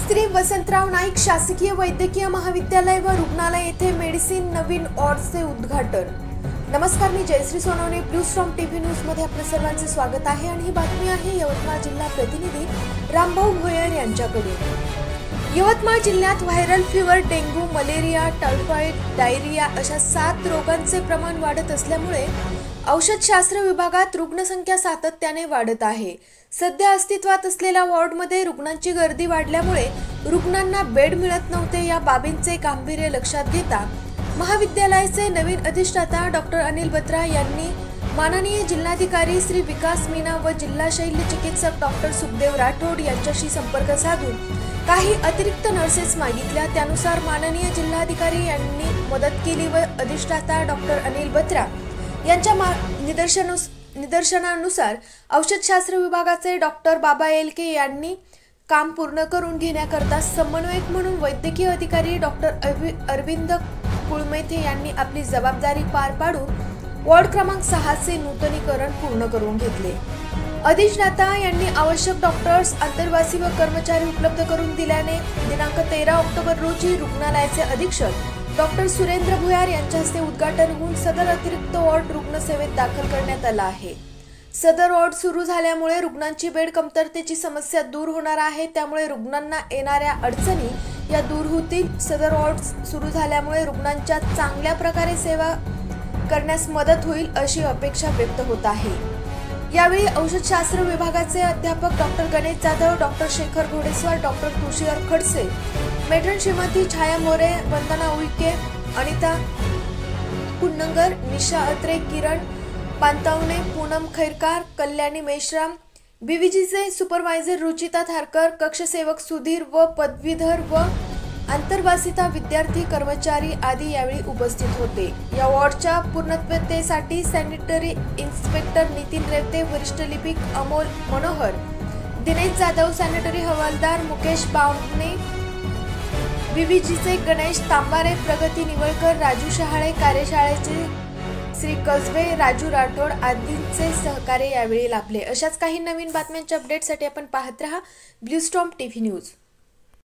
श्री वसंतराव नाईक शासकीय वैद्यकीय महाविद्यालय व रुग्णालय येथे मेडिसिन नवीन वॉर्डचे उद्घाटन। नमस्कार, मी जयश्री सोनवणे, ब्लूस्टॉर्म टीव्ही न्यूज मध्ये आपल्या सर्वांचे स्वागत आहे आणि ही बातमी आहे यवतमाळ जिल्हा प्रतिनिधी रामभाऊ भोयर यांच्याकडून। यवतमाळ जिल्ह्यात viral fever, dengue, malaria, typhoid, diarrhoea अशा 7 रोगांचे प्रमाण वाढत असल्यामुळे औषधशास्त्र विभागात रुग्णसंख्या सातत्याने वाढत आहे। सध्या अस्तित्वात असलेल्या वॉर्डमध्ये रुग्णांची गर्दी वाढल्यामुळे रुग्णांना बेड मिळत नव्हते। या बाबींचे गांभीर्य लक्षात घेता महाविद्यालयाचे नवीन अधिष्ठाता डॉक्टर अनिल बत्रा यांनी माननीय जिल्हाधिकारी श्री विकास मीना व जिल्हा शल्य चिकित्सक डॉक्टर सुखदेव राठोड यांच्याशी संपर्क साधून काही अतिरिक्त नर्सेस मागितल्या। त्यानुसार माननीय जिल्हाधिकारी यांनी मदत केली व अधिष्ठाता डॉक्टर अनिल बत्रा यांच्या निदर्शनानुसार औषधशास्त्र विभागाचे डॉक्टर बाबा एलके यांनी काम पूर्ण करून घेण्याकरता समन्वयक म्हणून वैद्यकीय अधिकारी डॉक्टर अरविंद कुळमेथे यांनी आपली जबाबदारी पार पाडून वॉर्ड क्रमांक 6 चे नूतनीकरण पूर्ण करून घेतले। अधिष्ठाता यांनी आवश्यक डॉक्टर्स, अंतर्वासी व कर्मचारी उपलब्ध करून दिल्याने दिनांक 13 ऑक्टोबर रोजी रुग्णालयाचे अधीक्षक डॉक्टर सुरेंद्र भुयार यांच्या हस्ते उद्घाटन होऊन सदर अतिरिक्त वॉर्ड रुग्णसेवेत दाखल करण्यात आला आहे। सदर वॉर्ड सुरू झाल्यामुळे रुग्णांची बेड कमतरतेची समस्या दूर होणार आहे, त्यामुळे रुग्णांना येणाऱ्या अडचणी या दूर होतील। सदर वॉर्ड सुरू झाल्यामुळे रुग्णांच्या चांगल्या प्रकारे सेवा करण्यास मदत होईल अशी अपेक्षा व्यक्त होत आहे। यावेळी औषधशास्त्र विभागाचे अध्यापक डॉक्टर गणेश जाधव, डॉक्टर शेखर घोडेस्वार, डॉक्टर तुषार खडसे, मेट्रन श्रीमती छाया मोरे, वंदना उईके, अनिता कुन्नगर, निशा अत्रे, किरण पांतावणे, पूनम खैरकार, कल्याणी मेश्राम, बीव्हीजीचे सुपरवायझर रुचिता थारकर, कक्षसेवक सुधीर व पदवीधर व अंतर्वासिता विद्यार्थी कर्मचारी आदी यावेळी उपस्थित होते। या वॉर्डच्या पूर्णत्वतेसाठी सॅनिटरी इन्स्पेक्टर नितीन रेवते, वरिष्ठ लिपिक अमोल मनोहर, दिनेश जाधव, सॅनिटरी हवालदार मुकेश बावणे, बीव्हीजीचे गणेश तांबारे, प्रगती निवळकर, राजू शहाळे, कार्यशाळेचे श्री कसबे, राजू राठोड आदींचे सहकार्य यावेळी लाभले। अशाच काही नवीन बातम्यांच्या अपडेटसाठी आपण पाहत रहा ब्लूस्टॉर्म टीव्ही न्यूज।